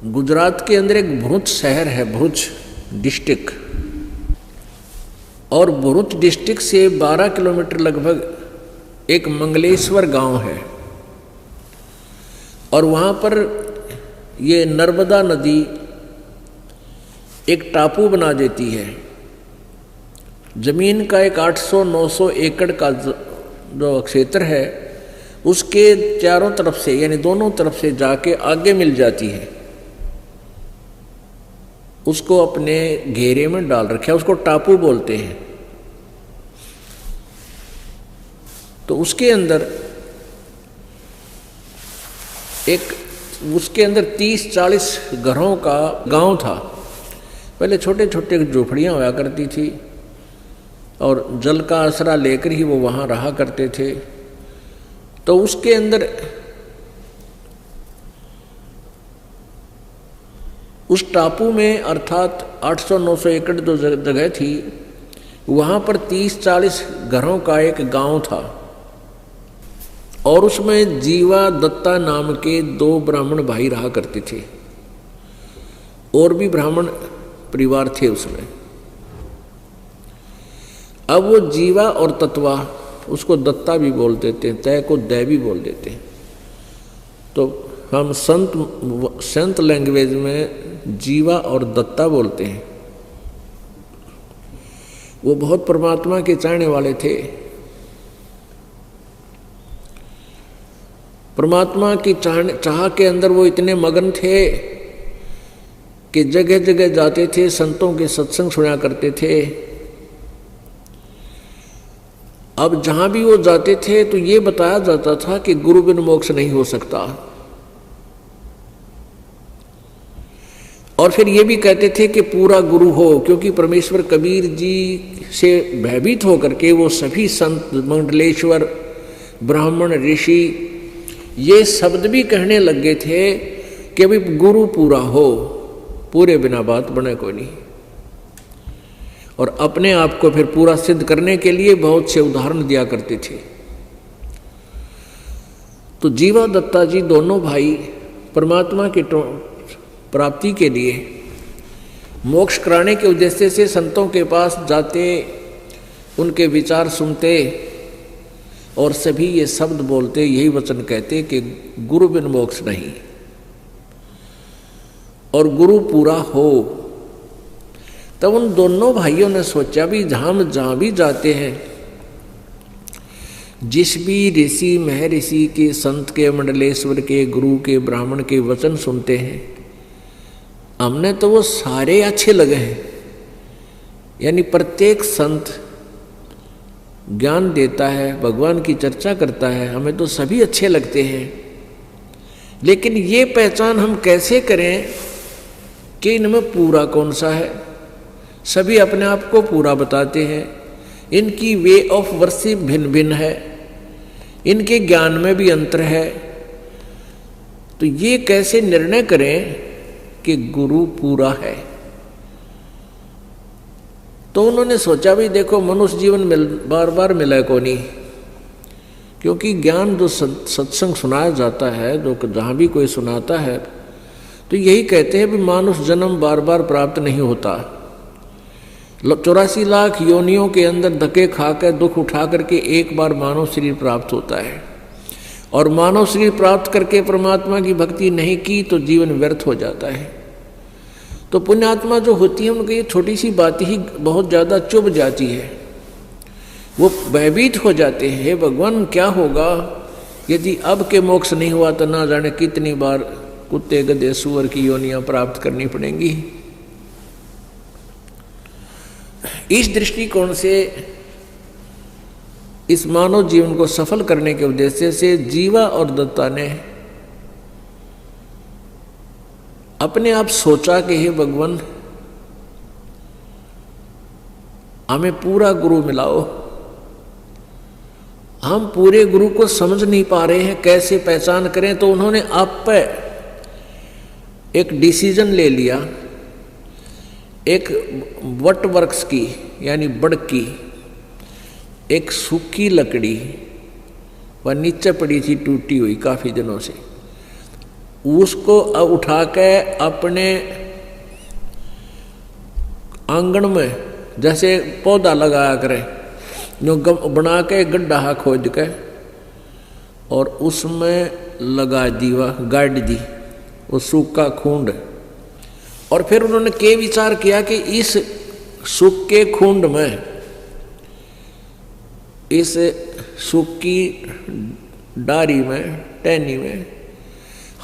गुजरात के अंदर एक भरूच शहर है, भरूच डिस्ट्रिक्ट, और भरूच डिस्ट्रिक्ट से 12 किलोमीटर लगभग एक मंगलेश्वर गांव है, और वहाँ पर ये नर्मदा नदी एक टापू बना देती है। जमीन का एक 800-900 एकड़ का जो क्षेत्र है उसके चारों तरफ से यानी दोनों तरफ से जाके आगे मिल जाती है, उसको अपने घेरे में डाल रखा है, उसको टापू बोलते हैं। तो उसके अंदर 30-40 घरों का गांव था। पहले छोटे छोटे झोपड़ियाँ हुआ करती थी और जल का आसरा लेकर ही वो वहाँ रहा करते थे। तो उसके अंदर उस टापू में अर्थात 800-900 एकड़ जो जगह थी वहाँ पर 30-40 घरों का एक गांव था, और उसमें जीवा दत्ता नाम के 2 ब्राह्मण भाई रहा करते थे, और भी ब्राह्मण परिवार थे उसमें। अब वो जीवा और तत्वा, उसको दत्ता भी बोल देते हैं, तय को दय भी बोल देते हैं। तो हम संत लैंग्वेज में जीवा और दत्ता बोलते हैं। वो बहुत परमात्मा के चाहने वाले थे। परमात्मा की चाह के अंदर वो इतने मगन थे कि जगह जगह जाते थे, संतों के सत्संग सुना करते थे। अब जहां भी वो जाते थे तो ये बताया जाता था कि गुरु बिन मोक्ष नहीं हो सकता, और फिर ये भी कहते थे कि पूरा गुरु हो, क्योंकि परमेश्वर कबीर जी से भयभीत होकर के वो सभी संत मंडलेश्वर ब्राह्मण ऋषि ये शब्द भी कहने लग गए थे कि अभी गुरु पूरा हो, पूरे बिना बात बने कोई नहीं। और अपने आप को फिर पूरा सिद्ध करने के लिए बहुत से उदाहरण दिया करते थे। तो जीवा दत्ता जी दोनों भाई परमात्मा की प्राप्ति के लिए मोक्ष कराने के उद्देश्य से संतों के पास जाते, उनके विचार सुनते और सभी ये शब्द बोलते, यही वचन कहते कि गुरु बिन मोक्ष नहीं, और गुरु पूरा हो। तब उन दोनों भाइयों ने सोचा भी जहाँ भी जाते हैं, जिस भी ऋषि महर्षि के, संत के, मंडलेश्वर के, गुरु के, ब्राह्मण के वचन सुनते हैं, हमने तो वो सारे अच्छे लगे हैं। यानी प्रत्येक संत ज्ञान देता है, भगवान की चर्चा करता है, हमें तो सभी अच्छे लगते हैं। लेकिन ये पहचान हम कैसे करें कि इनमें पूरा कौन सा है? सभी अपने आप को पूरा बताते हैं, इनकी वे ऑफ वर्शिप भिन्न भिन्न है, इनके ज्ञान में भी अंतर है। तो ये कैसे निर्णय करें कि गुरु पूरा है? तो उन्होंने सोचा भी देखो मनुष्य जीवन बार बार मिला को नहीं, क्योंकि ज्ञान जो सत्संग सुनाया जाता है, जो जहाँ भी कोई सुनाता है, तो यही कहते हैं भी मानुष जन्म बार बार प्राप्त नहीं होता। 84 लाख योनियों के अंदर धक्के खाकर दुख उठा करके एक बार मानव शरीर प्राप्त होता है, और मानव शरीर प्राप्त करके परमात्मा की भक्ति नहीं की तो जीवन व्यर्थ हो जाता है। तो पुण्यात्मा जो होती है उनकी ये छोटी सी बात ही बहुत ज़्यादा चुभ जाती है, वो भयभीत हो जाते हैं, हे भगवान क्या होगा यदि अब के मोक्ष नहीं हुआ तो ना जाने कितनी बार कुत्ते गधे सुअर की योनियां प्राप्त करनी पड़ेंगी। इस दृष्टिकोण से इस मानव जीवन को सफल करने के उद्देश्य से जीवा और दत्ता ने अपने आप सोचा कि हे भगवान हमें पूरा गुरु मिलाओ। हम पूरे गुरु को समझ नहीं पा रहे हैं, कैसे पहचान करें? तो उन्होंने आप पर एक डिसीजन ले लिया, एक वट वृक्ष की यानी बड़ की एक सूखी लकड़ी वह नीचे पड़ी थी टूटी हुई काफ़ी दिनों से, उसको उठा के अपने आंगन में जैसे पौधा लगाया करे, जो बना के गड्ढा खोद के और उसमें लगा दीवा गाड़ दी वो सूखा खूंड। और फिर उन्होंने के विचार किया कि इस सूखे खूंड में, इस सूखी डारी में, टहनी में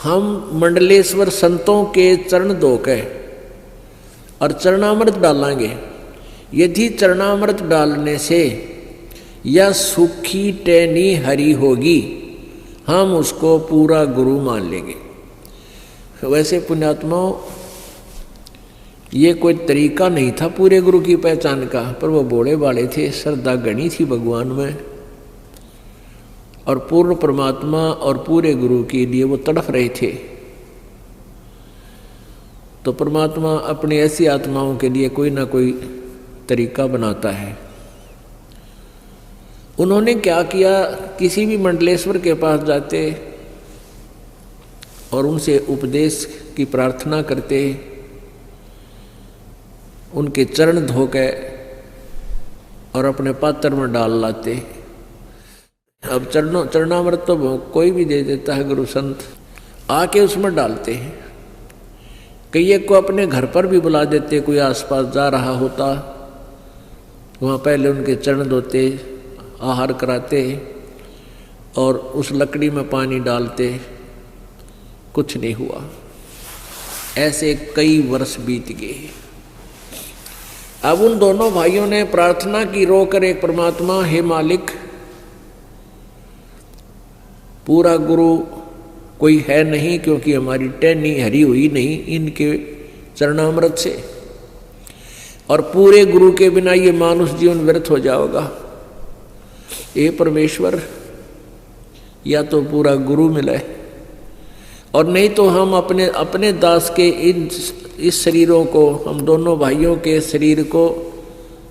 हम मंडलेश्वर संतों के चरण धो के और चरणामृत डालेंगे। यदि चरणामृत डालने से यह सूखी टहनी हरी होगी, हम उसको पूरा गुरु मान लेंगे। वैसे पुण्यात्माओं, ये कोई तरीका नहीं था पूरे गुरु की पहचान का, पर वो बोले वाले थे, श्रद्धा गणी थी भगवान में, और पूर्ण परमात्मा और पूरे गुरु के लिए वो तड़फ रहे थे। तो परमात्मा अपनी ऐसी आत्माओं के लिए कोई ना कोई तरीका बनाता है। उन्होंने क्या किया, किसी भी मंडलेश्वर के पास जाते और उनसे उपदेश की प्रार्थना करते, उनके चरण धो के और अपने पात्र में डाल लाते। अब चरणामृत तो कोई भी दे देता है, गुरु संत आके उसमें डालते हैं। कई को अपने घर पर भी बुला देते, कोई आसपास जा रहा होता, वहाँ पहले उनके चरण धोते, आहार कराते और उस लकड़ी में पानी डालते, कुछ नहीं हुआ। ऐसे कई वर्ष बीत गए। अब उन दोनों भाइयों ने प्रार्थना की रोकर एक परमात्मा, हे मालिक, पूरा गुरु कोई है नहीं, क्योंकि हमारी टहनी हरी हुई नहीं इनके चरणामृत से, और पूरे गुरु के बिना ये मानुष जीवन व्यर्थ हो जाएगा। ये परमेश्वर, या तो पूरा गुरु मिले और नहीं तो हम अपने दास के इस शरीरों को, हम दोनों भाइयों के शरीर को,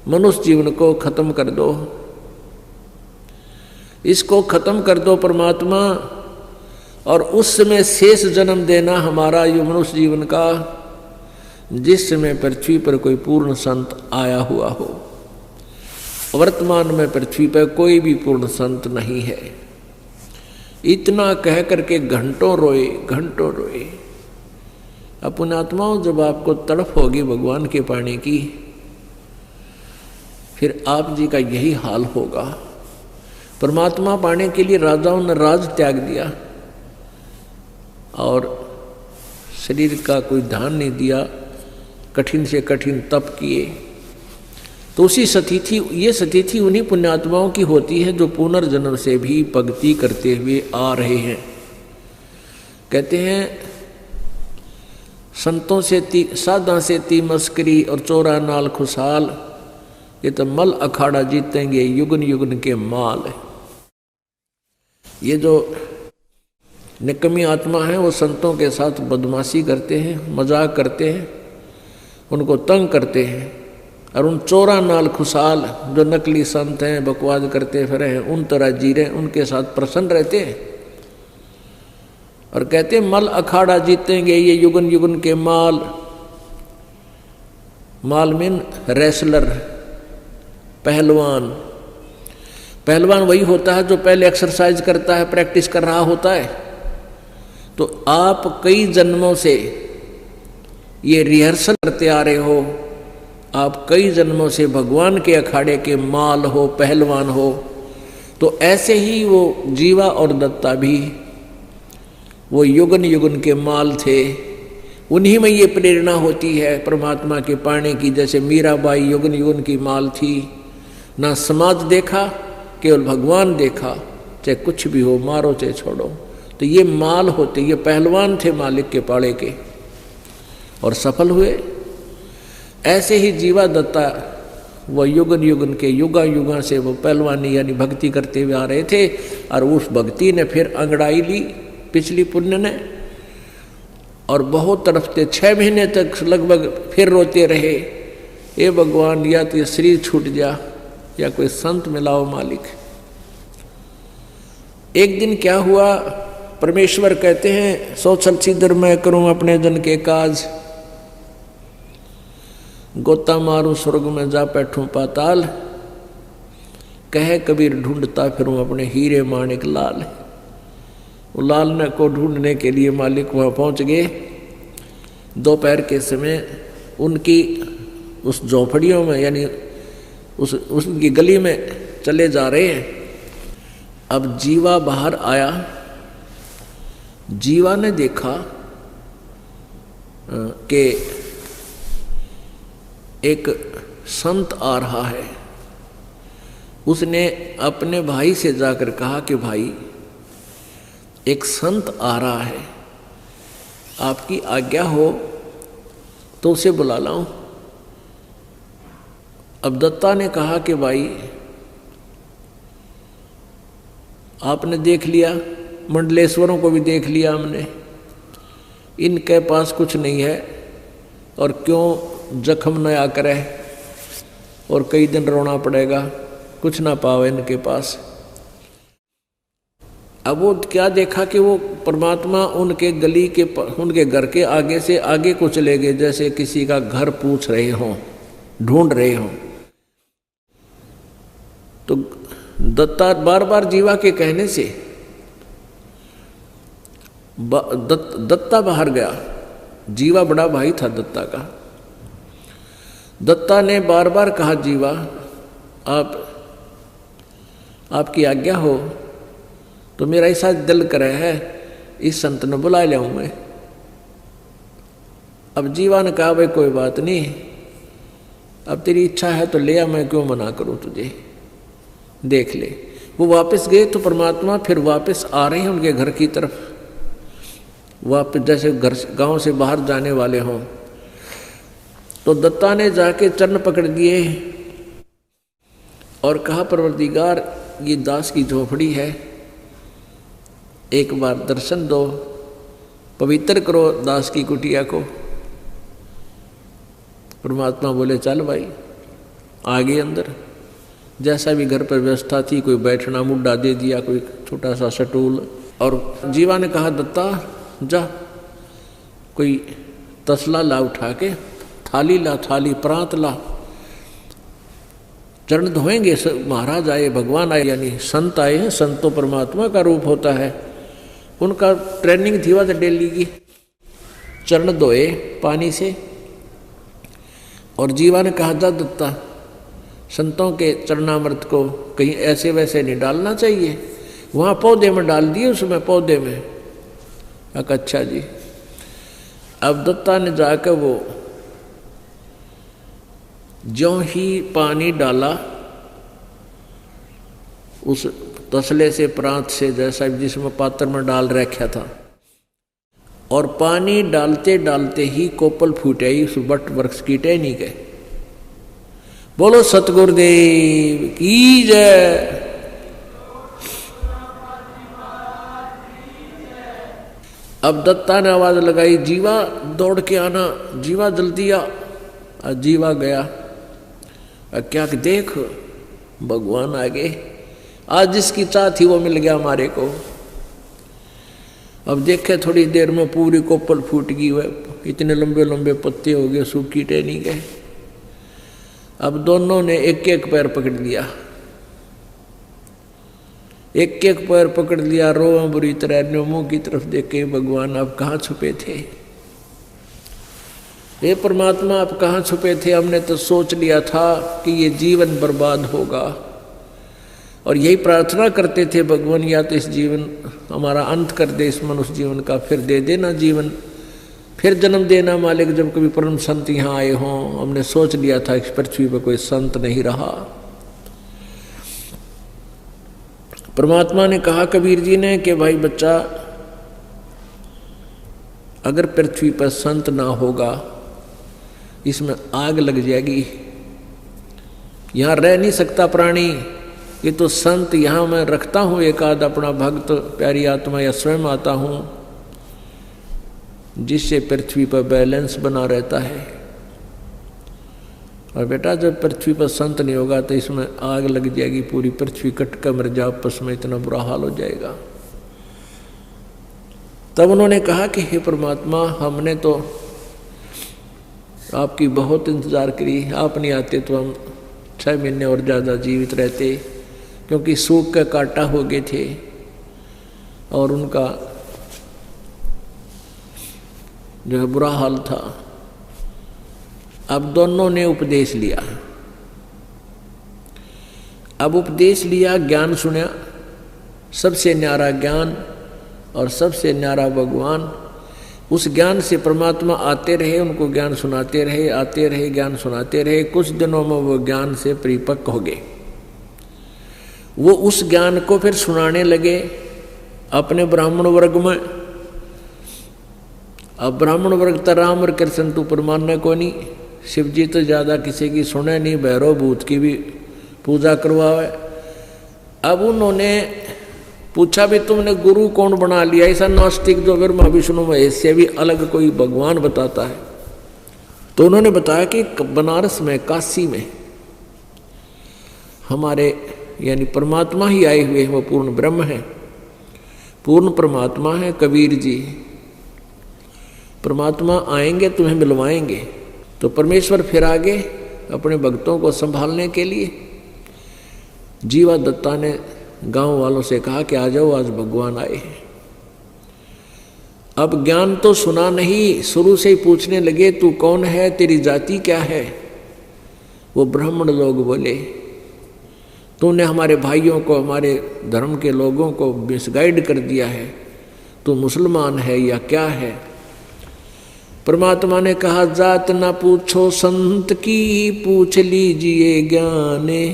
मनुष्य जीवन को खत्म कर दो, इसको खत्म कर दो परमात्मा, और उस समय शेष जन्म देना हमारा ये मनुष्य जीवन का, जिस समय पृथ्वी पर कोई पूर्ण संत आया हुआ हो। वर्तमान में पृथ्वी पर कोई भी पूर्ण संत नहीं है। इतना कह करके घंटों रोए, घंटों रोए। अपन आत्माओं, जब आपको तड़प होगी भगवान के पाने की, फिर आप जी का यही हाल होगा। परमात्मा पाने के लिए राजाओं ने राज त्याग दिया और शरीर का कोई ध्यान नहीं दिया, कठिन से कठिन तप किए। तो उसी सतिथि, ये सतिथि उन्हीं पुण्यात्माओं की होती है जो पुनर्जन्म से भी भक्ति करते हुए आ रहे हैं। कहते हैं, संतों से साधा से ती मस्करी और चोरा नाल खुशहाल, ये तो मल अखाड़ा जीतेंगे युगन युगन के माल। ये जो निकम्मी आत्मा है वो संतों के साथ बदमाशी करते हैं, मजाक करते हैं, उनको तंग करते हैं, और उन चोरा नाल खुशहाल जो नकली संत हैं, बकवाद करते फिर हैं, उन तरह जी रहे, उनके साथ प्रसन्न रहते हैं और कहते हैं मल अखाड़ा जीतेंगे ये युगन युगन के माल। माल मीन रेसलर, पहलवान। पहलवान वही होता है जो पहले एक्सरसाइज करता है, प्रैक्टिस कर रहा होता है। तो आप कई जन्मों से ये रिहर्सल करते आ रहे हो, आप कई जन्मों से भगवान के अखाड़े के माल हो, पहलवान हो। तो ऐसे ही वो जीवा और दत्ता भी वो युगन युगन के माल थे। उन्हीं में ये प्रेरणा होती है परमात्मा के पाने की। जैसे मीराबाई युगन युगन की माल थी, ना समाज देखा, केवल भगवान देखा, चाहे कुछ भी हो, मारो चाहे छोड़ो। तो ये माल होते, ये पहलवान थे मालिक के पाड़े के और सफल हुए। ऐसे ही जीवा दत्ता वो युगन युगन के युगा युगा से वो पहलवानी यानी भक्ति करते हुए आ रहे थे, और उस भक्ति ने फिर अंगड़ाई ली पिछली पुण्य ने, और बहुत तड़पते 6 महीने तक लगभग फिर रोते रहे, ये भगवान या तो ये शरीर छूट जा या कोई संत मिलाओ मालिक। एक दिन क्या हुआ, परमेश्वर कहते हैं, सो छल छिद्र मैं करूं अपने जन के काज, गोता मारूं स्वर्ग में जा बैठूं पाताल, कहे कबीर ढूंढता फिरूं अपने हीरे माणिक लाल। वो लाल ने को ढूंढने के लिए मालिक वहाँ पहुँच गए। दोपहर के समय उनकी उस झोपड़ियों में यानी उसकी गली में चले जा रहे हैं। अब जीवा बाहर आया। जीवा ने देखा कि एक संत आ रहा है। उसने अपने भाई से जाकर कहा कि भाई एक संत आ रहा है, आपकी आज्ञा हो तो उसे बुला लाऊं। अब दत्ता ने कहा कि भाई आपने देख लिया, मंडलेश्वरों को भी देख लिया हमने, इनके पास कुछ नहीं है और क्यों जख्म नया करे और कई दिन रोना पड़ेगा, कुछ ना पावे इनके पास। अब वो क्या देखा कि वो परमात्मा उनके गली के उनके घर के आगे से आगे को चले गए, जैसे किसी का घर पूछ रहे हों, ढूंढ रहे हों। तो दत्ता बार बार जीवा के कहने से दत्ता बाहर गया। जीवा बड़ा भाई था दत्ता का। दत्ता ने बार बार कहा, जीवा आपकी आज्ञा हो तो मेरा ऐसा दिल करे है इस संत ने बुला लाऊं मैं। अब जीवा ने कहा, भाई कोई बात नहीं, अब तेरी इच्छा है तो ले आ, मैं क्यों मना करूं तुझे, देख ले। वो वापस गए तो परमात्मा फिर वापस आ रहे हैं उनके घर की तरफ, वापस जैसे घर गांव से बाहर जाने वाले हों। तो दत्ता ने जाके चरण पकड़ दिए और कहा, परवरदिगार ये दास की झोपड़ी है, एक बार दर्शन दो, पवित्र करो दास की कुटिया को। परमात्मा बोले, चल भाई। आगे अंदर जैसा भी घर पर व्यवस्था थी, कोई बैठना मुड्डा दे दिया, कोई छोटा सा स्टूल। और जीवा ने कहा, दत्ता जा कोई तसला ला उठा के, थाली ला, थाली प्रांत ला, चरण धोएंगे। महाराज आए, भगवान आए, यानी संत आए हैं। संत तो परमात्मा का रूप होता है, उनका ट्रेनिंग थी वह डेली की। चरण धोए पानी से और जीवा ने कहा, जा दत्ता संतों के चरणामृत को कहीं ऐसे वैसे नहीं डालना चाहिए, वहाँ पौधे में डाल दिए, उसमें पौधे में। अच्छा जी। अब दत्ता ने जाकर वो ज्यों ही पानी डाला उस तसले से, प्रांत से, जैसा जिसमें पात्र में डाल रखा था, और पानी डालते डालते ही कोपल फूट आई उस बट वृक्ष की टहनी के। बोलो सतगुरुदेव की जय। अब दत्ता ने आवाज लगाई, जीवा दौड़ के आना, जीवा जल्दी आ। जीवा गया। क्या देख भगवान आ गए, आज जिसकी चाह थी वो मिल गया हमारे को। अब देखे थोड़ी देर में पूरी कोपल फूट गई है, इतने लंबे लंबे पत्ते हो गए, सूखी टहनी गए। अब दोनों ने एक एक पैर पकड़ लिया, एक एक पैर पकड़ लिया, रोआ बुरी तरह, मुंह की तरफ देखे, भगवान आप कहाँ छुपे थे, हे परमात्मा आप कहाँ छुपे थे, हमने तो सोच लिया था कि ये जीवन बर्बाद होगा और यही प्रार्थना करते थे, भगवान या तो इस जीवन हमारा अंत कर दे, इस मनुष्य जीवन का, फिर दे देना जीवन, फिर जन्म देना मालिक जब कभी परम संत यहाँ आए हों। हमने सोच लिया था इस पृथ्वी पर कोई संत नहीं रहा। परमात्मा ने कहा कबीर जी ने कि भाई बच्चा, अगर पृथ्वी पर संत ना होगा, इसमें आग लग जाएगी, यहाँ रह नहीं सकता प्राणी। ये तो संत यहाँ मैं रखता हूँ एक आध अपना भक्त, प्यारी आत्मा, या स्वयं आता हूँ, जिससे पृथ्वी पर बैलेंस बना रहता है। और बेटा जब पृथ्वी पर संत नहीं होगा तो इसमें आग लग जाएगी, पूरी पृथ्वी कट कर मर जाए, आपस में इतना बुरा हाल हो जाएगा। तब उन्होंने कहा कि हे परमात्मा, हमने तो आपकी बहुत इंतज़ार करी, आप नहीं आते तो हम 6 महीने और ज़्यादा जीवित रहते, क्योंकि सूख का कांटा हो गए थे और उनका जो है बुरा हाल था। अब दोनों ने उपदेश लिया। अब उपदेश लिया, ज्ञान सुना, सबसे न्यारा ज्ञान और सबसे न्यारा भगवान। उस ज्ञान से परमात्मा आते रहे, उनको ज्ञान सुनाते रहे, आते रहे, ज्ञान सुनाते रहे। कुछ दिनों में वो ज्ञान से परिपक्व हो गए। वो उस ज्ञान को फिर सुनाने लगे अपने ब्राह्मण वर्ग में। अब ब्राह्मण वर्ग तो राम और कृष्ण तो परमाने को नहीं, शिव जी तो ज़्यादा किसी की सुने नहीं, भैरव भूत की भी पूजा करवावे। अब उन्होंने पूछा भी तुमने गुरु कौन बना लिया, ऐसा नास्तिक जो ब्रह्मा विष्णु महेश से भी अलग कोई भगवान बताता है। तो उन्होंने बताया कि बनारस में, काशी में हमारे यानी परमात्मा ही आए हुए हैं, वो पूर्ण ब्रह्म है, पूर्ण परमात्मा है। कबीर जी, परमात्मा आएंगे तुम्हें मिलवाएंगे। तो परमेश्वर फिर आगे अपने भक्तों को संभालने के लिए जीवा दत्ता ने गांव वालों से कहा कि आ जाओ, आज भगवान आए हैं। अब ज्ञान तो सुना नहीं, शुरू से ही पूछने लगे तू कौन है, तेरी जाति क्या है। वो ब्राह्मण लोग बोले तूने हमारे भाइयों को, हमारे धर्म के लोगों को मिसगाइड कर दिया है, तू मुसलमान है या क्या है। परमात्मा ने कहा जात ना पूछो संत की, पूछ लीजिए ज्ञाने,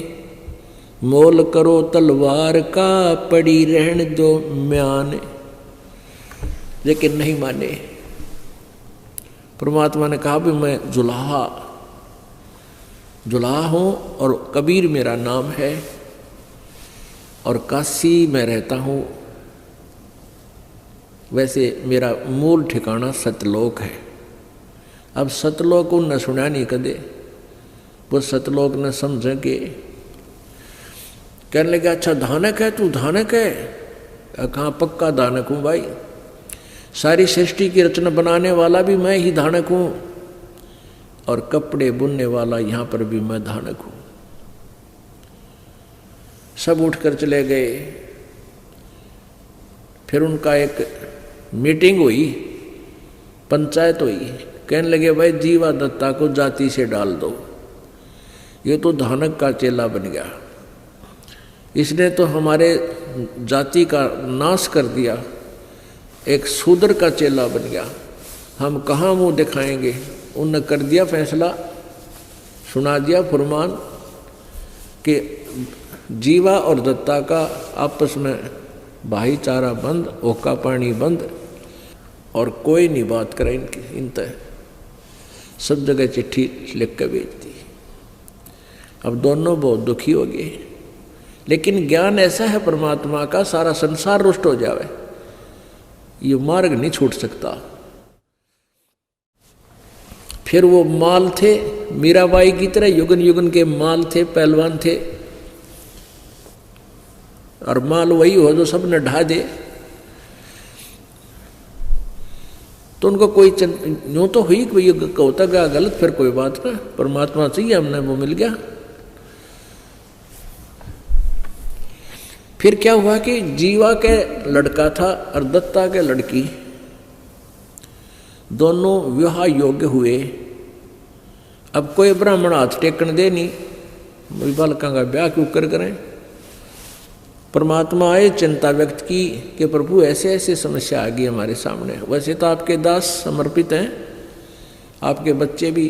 मोल करो तलवार का, पड़ी रहने दो म्याने। लेकिन नहीं माने। परमात्मा ने कहा भी मैं जुलाहा हूँ और कबीर मेरा नाम है और काशी में रहता हूँ। वैसे मेरा मूल ठिकाना सतलोक है। अब सतलोक उन न सुना नहीं कदे, वो सतलोक न समझ के कहने लगे अच्छा धानक है तू, धानक है? कहाँ पक्का धानक हूँ भाई, सारी सृष्टि की रचना बनाने वाला भी मैं ही धानक हूँ और कपड़े बुनने वाला यहाँ पर भी मैं धानक हूँ। सब उठकर चले गए। फिर उनका एक मीटिंग हुई, पंचायत हुई। कहने लगे भाई जीवा दत्ता को जाति से डाल दो, ये तो धानक का चेला बन गया, इसने तो हमारे जाति का नाश कर दिया, एक शूद्र का चेला बन गया, हम कहाँ मुंह दिखाएंगे। उनने कर दिया फैसला, सुना दिया फरमान कि जीवा और दत्ता का आपस में भाईचारा बंद, ओका पानी बंद और कोई नहीं बात करे इनकी। इन तय सब जगह चिट्ठी लिख कर भेज दी। अब दोनों बहुत दुखी हो गए। लेकिन ज्ञान ऐसा है परमात्मा का, सारा संसार रुष्ट हो जावे, ये मार्ग नहीं छूट सकता। फिर वो माल थे मीराबाई की तरह, युगन युगन के माल थे, पहलवान थे, और माल वही हो जो सब ने ढा दे। तो उनको कोई यूँ तो हुई कि ये होता गया गलत, फिर कोई बात ना, परमात्मा चाहिए हमने, वो मिल गया। फिर क्या हुआ कि जीवा के लड़का था और दत्ता के लड़की, दोनों विवाह योग्य हुए। अब कोई ब्राह्मण हाथ टेकन दे नहीं, बालकों का ब्याह क्यों करें। परमात्मा आए, चिंता व्यक्त की कि प्रभु ऐसे ऐसे समस्या आ गई हमारे सामने। वैसे तो आपके दास समर्पित हैं, आपके बच्चे भी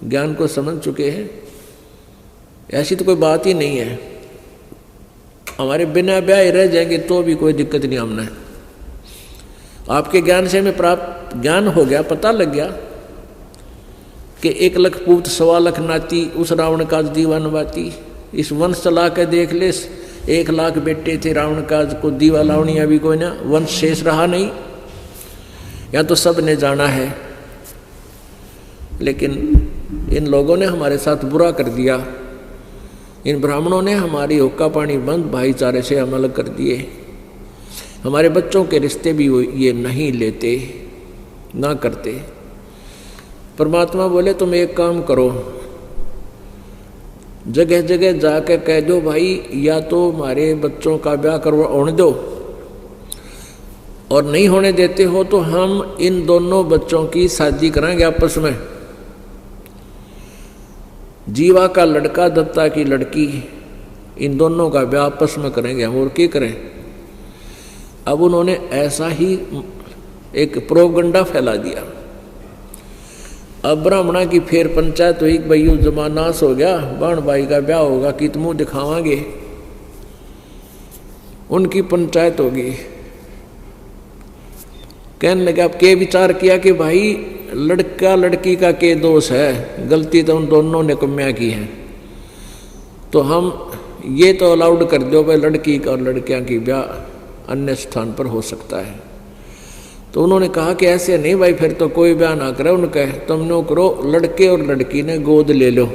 ज्ञान को समझ चुके हैं, ऐसी तो कोई बात ही नहीं है, हमारे बिना ब्याह रह जाएंगे तो भी कोई दिक्कत नहीं हमने। आपके ज्ञान से हमें प्राप्त ज्ञान हो गया, पता लग गया कि 1 लाख पूत 1.25 लाख नाती, उस रावण का दीवान बाती। इस वंश चला के देख ले, 1 लाख बेटे थे रावण का, को दीवा लावणिया भी कोई ना, वंश शेष रहा नहीं, या तो सब ने जाना है। लेकिन इन लोगों ने हमारे साथ बुरा कर दिया, इन ब्राह्मणों ने हमारी हुक्का पानी बंद, भाईचारे से हम अलग कर दिए। हमारे बच्चों के रिश्ते भी वो ये नहीं लेते, ना करते। परमात्मा बोले तुम एक काम करो, जगह जगह जाकर कह दो भाई या तो हमारे बच्चों का ब्याह करवाने दो, और नहीं होने देते हो तो हम इन दोनों बच्चों की शादी कराएंगे आपस में। जीवा का लड़का दत्ता की लड़की, इन दोनों का ब्याह आपस में करेंगे हम, और क्या करें। अब उन्होंने ऐसा ही एक प्रोपगंडा फैला दिया। अब ब्राह्मणा की फिर पंचायत हुई, भाई यू जमानास हो गया, बाण भाई का ब्याह होगा कि तुम मुँह दिखावांगे। उनकी पंचायत होगी। कहने लगे अब के विचार किया कि भाई लड़का लड़की का के दोष है, गलती तो उन दोनों ने कम्या की है, तो हम ये तो अलाउड कर दो भाई लड़की का और लड़कियां की ब्याह अन्य स्थान पर हो सकता है। तो उन्होंने कहा कि ऐसे नहीं भाई, फिर तो कोई ब्याह ना करे, उनका तुम नो करो, लड़के और लड़की ने गोद ले लो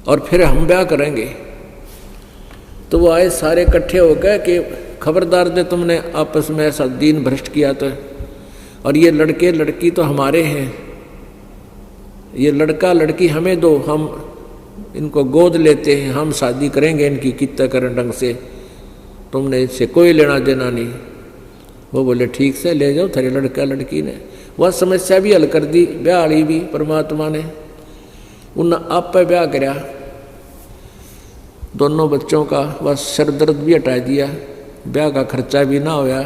और फिर हम ब्याह करेंगे। तो वो आए सारे इकट्ठे हो गए कि खबरदार दे तुमने आपस में ऐसा दीन भ्रष्ट किया तो, और ये लड़के लड़की तो हमारे हैं, ये लड़का लड़की हमें दो, हम इनको गोद लेते हैं, हम शादी करेंगे इनकी कितना करें ढंग से, तुमने इससे कोई लेना देना नहीं। वो बोले ठीक से ले जाओ, तेरे लड़का लड़की ने वह समस्या भी हल कर दी, ब्याह वाली भी परमात्मा ने। उन आप पे ब्याह कराया, दोनों बच्चों का बस सर दर्द भी हटा दिया, ब्याह का खर्चा भी ना होया।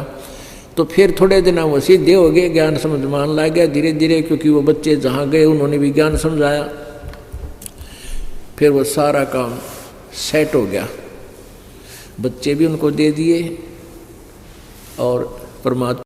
तो फिर थोड़े दिन वो सीधे हो गए, ज्ञान समझ मान ला गया धीरे धीरे, क्योंकि वो बच्चे जहाँ गए उन्होंने भी ज्ञान समझाया। फिर वो सारा काम सेट हो गया, बच्चे भी उनको दे दिए और परमात्मा